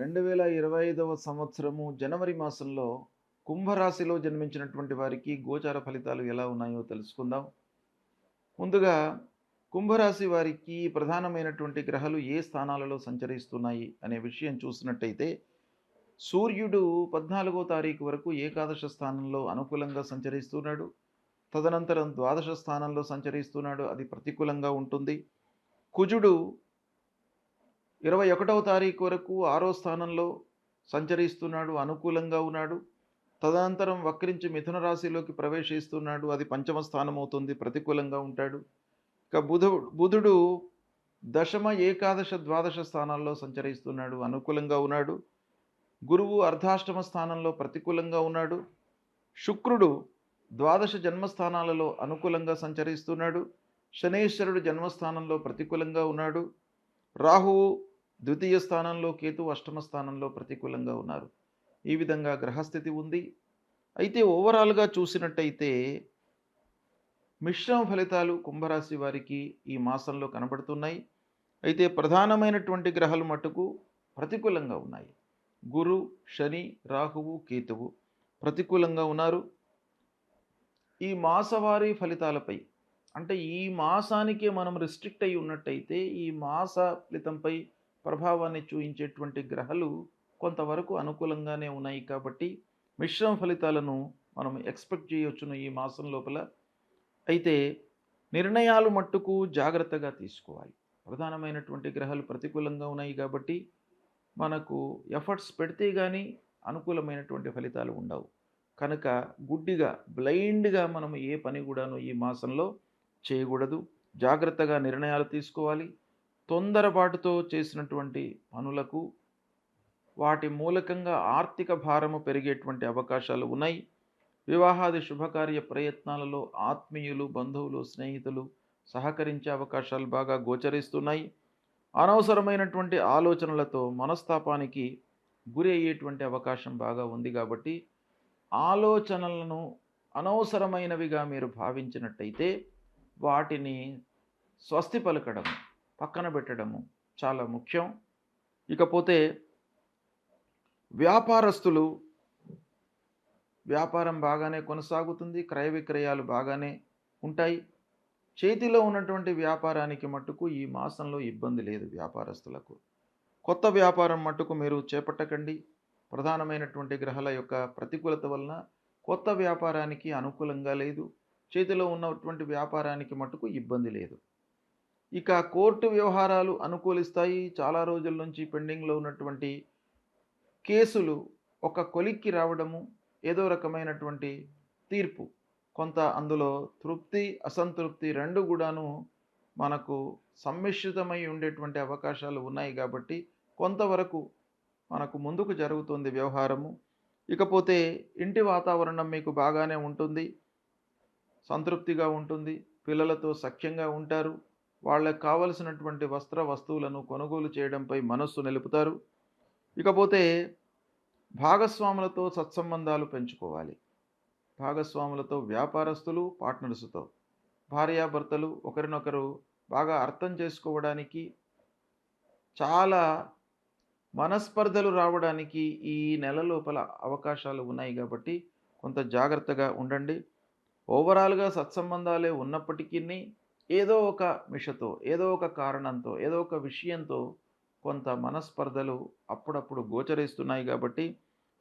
2025వ సంవత్సరము జనవరి మాసంలో కుంభరాశిలో జన్మించినటువంటి వారికి గోచార ఫలితాలు ఎలా ఉన్నాయో తెలుసుకుందాం. ముందుగా కుంభరాశి వారికి ప్రధానమైనటువంటి గ్రహాలు ఏ స్థానాలలో సంచరిస్తున్నాయి అనే విషయం చూసినట్టయితే, సూర్యుడు 14వ తారీఖు వరకు ఏకాదశ స్థానంలో అనుకూలంగా సంచరిస్తున్నాడు. తదనంతరం ద్వాదశ స్థానంలో సంచరిస్తున్నాడు, అది ప్రతికూలంగా ఉంటుంది. కుజుడు 21వ తారీఖు వరకు 6వ స్థానంలో సంచరిస్తున్నాడు, అనుకూలంగా ఉన్నాడు. తదనంతరం వక్రించి మిథున రాశిలోకి ప్రవేశిస్తున్నాడు, అది పంచమ స్థానం అవుతుంది, ప్రతికూలంగా ఉంటాడు. ఇక బుధుడు దశమ, ఏకాదశ, ద్వాదశ స్థానాల్లో సంచరిస్తున్నాడు, అనుకూలంగా ఉన్నాడు. గురువు అర్ధాష్టమ స్థానంలో ప్రతికూలంగా ఉన్నాడు. శుక్రుడు ద్వాదశ జన్మస్థానాలలో అనుకూలంగా సంచరిస్తున్నాడు. శనేశ్వరుడు జన్మస్థానంలో ప్రతికూలంగా ఉన్నాడు. రాహువు ద్వితీయ స్థానంలో, కేతు అష్టమ స్థానంలో ప్రతికూలంగా ఉన్నారు. ఈ విధంగా గ్రహస్థితి ఉంది. అయితే ఓవరాల్గా చూసినట్టయితే మిశ్రమ ఫలితాలు కుంభరాశి వారికి ఈ మాసంలో కనబడుతున్నాయి. అయితే ప్రధానమైనటువంటి గ్రహాలు మట్టుకు ప్రతికూలంగా ఉన్నాయి. గురు, శని, రాహువు, కేతువు ప్రతికూలంగా ఉన్నారు. ఈ మాసవారీ ఫలితాలపై, అంటే ఈ మాసానికే మనం రిస్ట్రిక్ట్ అయి ఉన్నట్టయితే ఈ మాస ఫలితంపై ప్రభావాన్ని చూపించేటువంటి గ్రహాలు కొంతవరకు అనుకూలంగానే ఉన్నాయి. కాబట్టి మిశ్రమ ఫలితాలను మనం ఎక్స్పెక్ట్ చేయవచ్చును ఈ మాసం లోపల. అయితే నిర్ణయాలు మట్టుకు జాగ్రత్తగా తీసుకోవాలి. ప్రధానమైనటువంటి గ్రహాలు ప్రతికూలంగా ఉన్నాయి కాబట్టి మనకు ఎఫర్ట్స్ పెడితే కానీ అనుకూలమైనటువంటి ఫలితాలు ఉండవు. కనుక గుడ్డిగా, బ్లైండ్గా మనం ఏ పని కూడాను ఈ మాసంలో చేయకూడదు. జాగ్రత్తగా నిర్ణయాలు తీసుకోవాలి. తొందరపాటుతో చేసినటువంటి పనులకు వాటి మూలకంగా ఆర్థిక భారము పెరిగేటువంటి అవకాశాలు ఉన్నాయి. వివాహాది శుభకార్య ప్రయత్నాలలో ఆత్మీయులు, బంధువులు, స్నేహితులు సహకరించే అవకాశాలు బాగా గోచరిస్తున్నాయి. అనవసరమైనటువంటి ఆలోచనలతో మనస్తాపానికి గురి అయ్యేటువంటి అవకాశం బాగా ఉంది. కాబట్టి ఆలోచనలను అనవసరమైనవిగా మీరు భావించినట్టయితే వాటిని స్వస్తి పలకడం, పక్కన పెట్టడము చాలా ముఖ్యం. ఇకపోతే వ్యాపారస్తులు, వ్యాపారం బాగానే కొనసాగుతుంది, క్రయ విక్రయాలు బాగానే ఉంటాయి. చేతిలో ఉన్నటువంటి వ్యాపారానికి మట్టుకు ఈ మాసంలో ఇబ్బంది లేదు. వ్యాపారస్తులకు కొత్త వ్యాపారం మట్టుకు మీరు చేపట్టకండి. ప్రధానమైనటువంటి గ్రహాల యొక్క ప్రతికూలత వలన కొత్త వ్యాపారానికి అనుకూలంగా లేదు. చేతిలో ఉన్నటువంటి వ్యాపారానికి మట్టుకు ఇబ్బంది లేదు. ఇక కోర్టు వ్యవహారాలు అనుకూలిస్తాయి. చాలా రోజుల నుంచి పెండింగ్లో ఉన్నటువంటి కేసులు ఒక కొలిక్కి రావడము, ఏదో రకమైనటువంటి తీర్పు, కొంత అందులో తృప్తి, అసంతృప్తి రెండు కూడాను మనకు సమ్మిశ్రితమై ఉండేటువంటి అవకాశాలు ఉన్నాయి. కాబట్టి కొంతవరకు మనకు ముందుకు జరుగుతుంది వ్యవహారము. ఇకపోతే ఇంటి వాతావరణం మీకు బాగానే ఉంటుంది, సంతృప్తిగా ఉంటుంది. పిల్లలతో సఖ్యంగా ఉంటారు. వాళ్ళకు కావలసినటువంటి వస్తువులను కొనుగోలు చేయడంపై మనస్సు నిలుపుతారు. ఇకపోతే భాగస్వాములతో సత్సంబంధాలు పెంచుకోవాలి. భాగస్వాములతో, వ్యాపారస్తులు, పార్ట్నర్స్తో, భార్యాభర్తలు ఒకరినొకరు బాగా అర్థం చేసుకోవడానికి, చాలా మనస్పర్ధలు రావడానికి ఈ నెల లోపల అవకాశాలు ఉన్నాయి. కాబట్టి కొంత జాగ్రత్తగా ఉండండి. ఓవరాల్గా సత్సంబంధాలే ఉన్నప్పటికీ ఏదో ఒక మిషతో, ఏదో ఒక కారణంతో, ఏదో ఒక విషయంతో కొంత మనస్పర్ధలు అప్పుడప్పుడు గోచరిస్తున్నాయి. కాబట్టి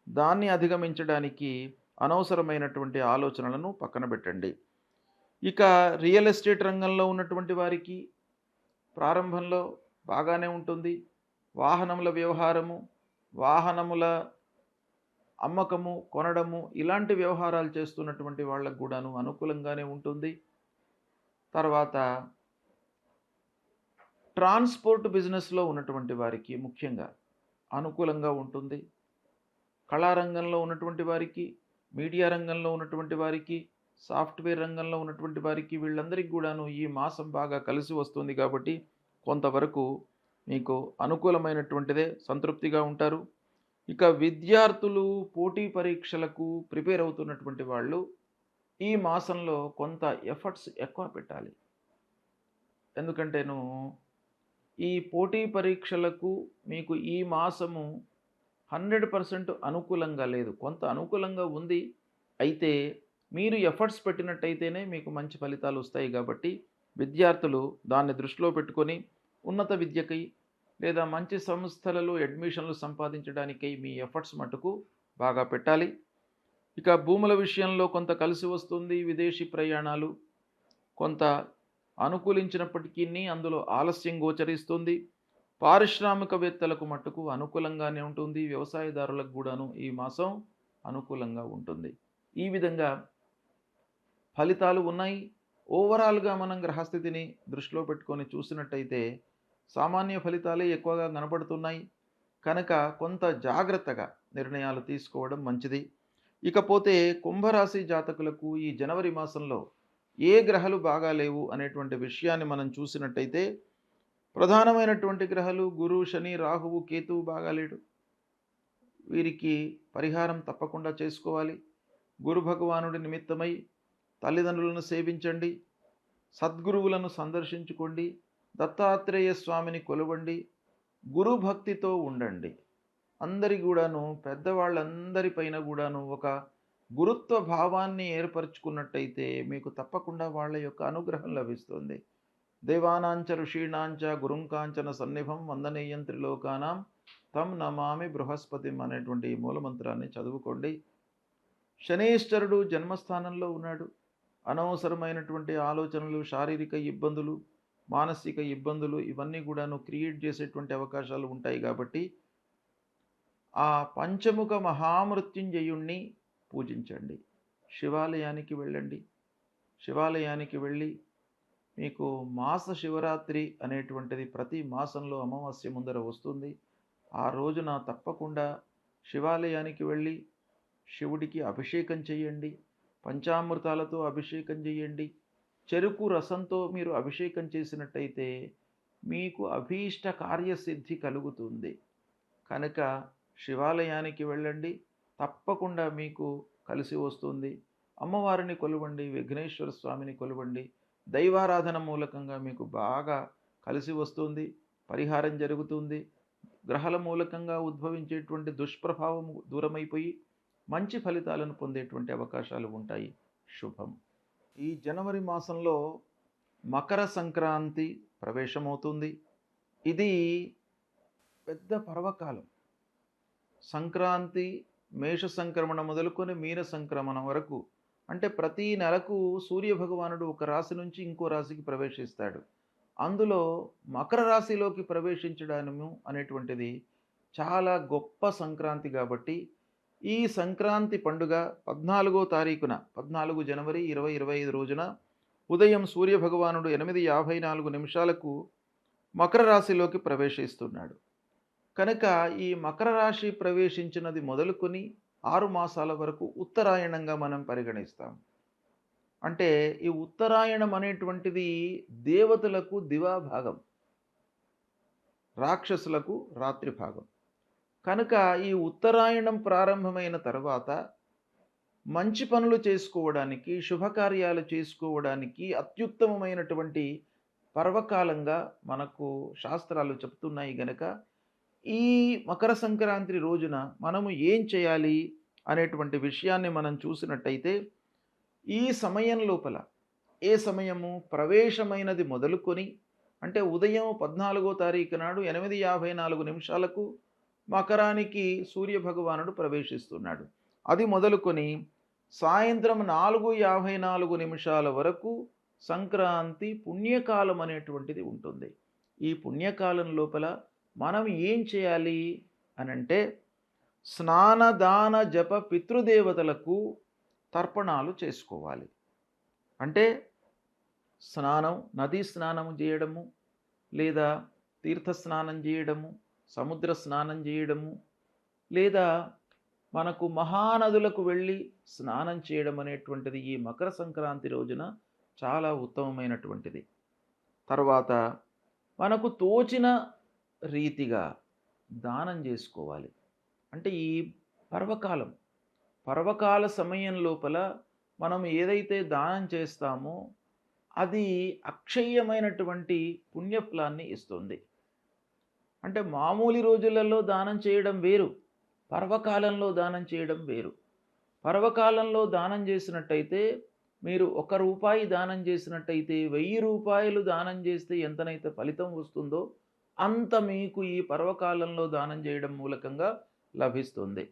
దాన్ని అధిగమించడానికి అనవసరమైనటువంటి ఆలోచనలను పక్కన పెట్టండి. ఇక రియల్ ఎస్టేట్ రంగంలో ఉన్నటువంటి వారికి ప్రారంభంలో బాగానే ఉంటుంది. వాహనముల వ్యవహారము, వాహనముల అమ్మకము, కొనడము, ఇలాంటి వ్యవహారాలు చేస్తున్నటువంటి వాళ్ళకు కూడాను అనుకూలంగానే ఉంటుంది. తర్వాత ట్రాన్స్పోర్ట్ బిజినెస్లో ఉన్నటువంటి వారికి ముఖ్యంగా అనుకూలంగా ఉంటుంది. కళారంగంలో ఉన్నటువంటి వారికి, మీడియా రంగంలో ఉన్నటువంటి వారికి, సాఫ్ట్వేర్ రంగంలో ఉన్నటువంటి వారికి, వీళ్ళందరికీ కూడాను ఈ మాసం బాగా కలిసి వస్తుంది. కాబట్టి కొంతవరకు మీకు అనుకూలమైనటువంటిదే, సంతృప్తిగా ఉంటారు. ఇక విద్యార్థులు, పోటీ పరీక్షలకు ప్రిపేర్ అవుతున్నటువంటి వాళ్ళు ఈ మాసంలో కొంత ఎఫర్ట్స్ ఎక్కువ పెట్టాలి. ఎందుకంటేను ఈ పోటీ పరీక్షలకు మీకు ఈ మాసము 100% అనుకూలంగా లేదు. కొంత అనుకూలంగా ఉంది. అయితే మీరు ఎఫర్ట్స్ పెట్టినట్టయితేనే మీకు మంచి ఫలితాలొస్తాయి గాబట్టి, విద్యార్థులు దాన్ని దృష్టిలో పెట్టుకొని ఉన్నత విద్యకై లేదా మంచి సంస్థలలో అడ్మిషన్‌లు సంపాదించడానికై మీ ఎఫర్ట్స్ మట్టుకు బాగా పెట్టాలి. ఇక భూముల విషయంలో కొంత కలిసి వస్తుంది. విదేశీ ప్రయాణాలు కొంత అనుకూలించినప్పటికీని అందులో ఆలస్యం గోచరిస్తుంది. పారిశ్రామికవేత్తలకు మట్టుకు అనుకూలంగానే ఉంటుంది. వ్యవసాయదారులకు గూడాను ఈ మాసం అనుకూలంగా ఉంటుంది. ఈ విధంగా ఫలితాలు ఉన్నాయి. ఓవరాల్‌గా మనం గ్రహస్థితిని దృష్టిలో పెట్టుకొని చూసినట్టయితే సామాన్య ఫలితాలే ఎక్కువగా కనపడుతున్నాయి. కనుక కొంత జాగ్రత్తగా నిర్ణయాలు తీసుకోవడం మంచిది. ఇకపోతే కుంభరాశి జాతకులకు ఈ జనవరి మాసంలో ఏ గ్రహాలు బాగా లేవు అనేటువంటి విషయాన్ని మనం చూసినట్టయితే ప్రధానమైనటువంటి గ్రహాలు గురు, శని, రాహువు, కేతువు బాగాలేడు. వీరికి పరిహారం తప్పకుండా చేసుకోవాలి. గురు భగవానుడి నిమిత్తమై తల్లిదండ్రులను సేవించండి. సద్గురువులను సందర్శించుకోండి. దత్తాత్రేయ స్వామిని కొలవండి. గురు భక్తితో ఉండండి. అందరి గూడాను పెద్దవాళ్ళందరిపైన గూడాను ఒక గురుత్వ భావాన్ని ఏర్పరచుకున్నట్టయితే మీకు తప్పకుండా వాళ్ళ యొక్క అనుగ్రహం లభిస్తుంది. దేవానాంచ ఋషీణాంచ గురుంకాంచన సన్నిభం వందనీయం త్రిలోకానాం తం నమామి బృహస్పతిం అనేటువంటి ఈ మూలమంత్రాన్ని చదువుకోండి. శనీశ్వరుడు జన్మస్థానంలో ఉన్నాడు. అనవసరమైనటువంటి ఆలోచనలు, శారీరక ఇబ్బందులు, మానసిక ఇబ్బందులు ఇవన్నీ కూడాను క్రియేట్ చేసేటువంటి అవకాశాలు ఉంటాయి కాబట్టి ఆ పంచముఖ మహామృత్యుంజయుణ్ణి పూజించండి. శివాలయానికి వెళ్ళండి. శివాలయానికి వెళ్ళి మీకు మాస శివరాత్రి అనేటువంటిది ప్రతి మాసంలో అమావాస్య ముందర వస్తుంది. ఆ రోజున తప్పకుండా శివాలయానికి వెళ్ళి శివుడికి అభిషేకం చేయండి. పంచామృతాలతో అభిషేకం చేయండి. చెరుకు రసంతో మీరు అభిషేకం చేసినట్టయితే మీకు అభీష్ట కార్యసిద్ధి కలుగుతుంది. కనుక శివాలయానికి వెళ్ళండి. తప్పకుండా మీకు కలిసి వస్తుంది. అమ్మవారిని కొలవండి. విఘ్నేశ్వర స్వామిని కొలవండి. దైవారాధన మూలకంగా మీకు బాగా కలిసి వస్తుంది. పరిహారం జరుగుతుంది. గ్రహాల మూలకంగా ఉద్భవించేటువంటి దుష్ప్రభావం దూరమైపోయి మంచి ఫలితాలను పొందేటువంటి అవకాశాలు ఉంటాయి. శుభం. ఈ జనవరి మాసంలో మకర సంక్రాంతి ప్రవేశమవుతుంది. ఇది పెద్ద పర్వకాలం. సంక్రాంతి మేష సంక్రమణ మొదలుకొని మీన సంక్రమణ వరకు, అంటే ప్రతి నెలకు సూర్యభగవానుడు ఒక రాశి నుంచి ఇంకో రాశికి ప్రవేశిస్తాడు. అందులో మకర రాశిలోకి ప్రవేశించడము అనేటువంటిది చాలా గొప్ప సంక్రాంతి కాబట్టి ఈ సంక్రాంతి పండుగ 14వ తారీఖున 14 జనవరి 2025 రోజున ఉదయం సూర్యభగవానుడు 8:54 మకర రాశిలోకి ప్రవేశిస్తున్నాడు. కనుక ఈ మకర రాశి ప్రవేశించినది మొదలుకొని 6 మాసాల వరకు ఉత్తరాయణంగా మనం పరిగణిస్తాం. అంటే ఈ ఉత్తరాయణం అనేటువంటిది దేవతలకు దివాభాగం, రాక్షసులకు రాత్రి భాగం. కనుక ఈ ఉత్తరాయణం ప్రారంభమైన తర్వాత మంచి పనులు చేసుకోవడానికి, శుభకార్యాలు చేసుకోవడానికి అత్యుత్తమమైనటువంటి పర్వకాలంగా మనకు శాస్త్రాలు చెప్తున్నాయి. గనక ఈ మకర సంక్రాంతి రోజున మనము ఏం చేయాలి అనేటువంటి విషయాన్ని మనం చూసినట్టయితే ఈ సమయం లోపల ఏ సమయము ప్రవేశమైనది మొదలుకొని, అంటే ఉదయం 14వ తారీఖు నాడు 8:54 మకరానికి సూర్యభగవానుడు ప్రవేశిస్తున్నాడు. అది మొదలుకొని సాయంత్రం 4:54 వరకు సంక్రాంతి పుణ్యకాలం అనేటువంటిది ఉంటుంది. ఈ పుణ్యకాలం లోపల మనం ఏం చేయాలి అనంటే స్నానదాన జప పితృదేవతలకు తర్పణాలు చేసుకోవాలి. అంటే స్నానం, నదీ స్నానం చేయడము, లేదా తీర్థ స్నానం చేయడము, సముద్ర స్నానం చేయడము, లేదా మనకు మహానదులకు వెళ్ళి స్నానం చేయడం అనేటువంటిది ఈ మకర సంక్రాంతి రోజున చాలా ఉత్తమమైనటువంటిది. తర్వాత మనకు తోచిన రీతిగా దానం చేసుకోవాలి. అంటే ఈ పర్వకాల సమయం లోపల మనం ఏదైతే దానం చేస్తామో అది అక్షయ్యమైనటువంటి పుణ్యఫలాన్ని ఇస్తుంది. అంటే మామూలు రోజులలో దానం చేయడం వేరు, పర్వకాలంలో దానం చేయడం వేరు. పర్వకాలంలో దానం చేసినట్టయితే మీరు రూ. 1 దానం చేసినట్టయితే రూ. 1000 దానం చేస్తే ఎంతనైతే ఫలితం వస్తుందో అంత మీకు ఈ పర్వకాలంలో దానం చేయడం మూలకంగా లభిస్తుంది.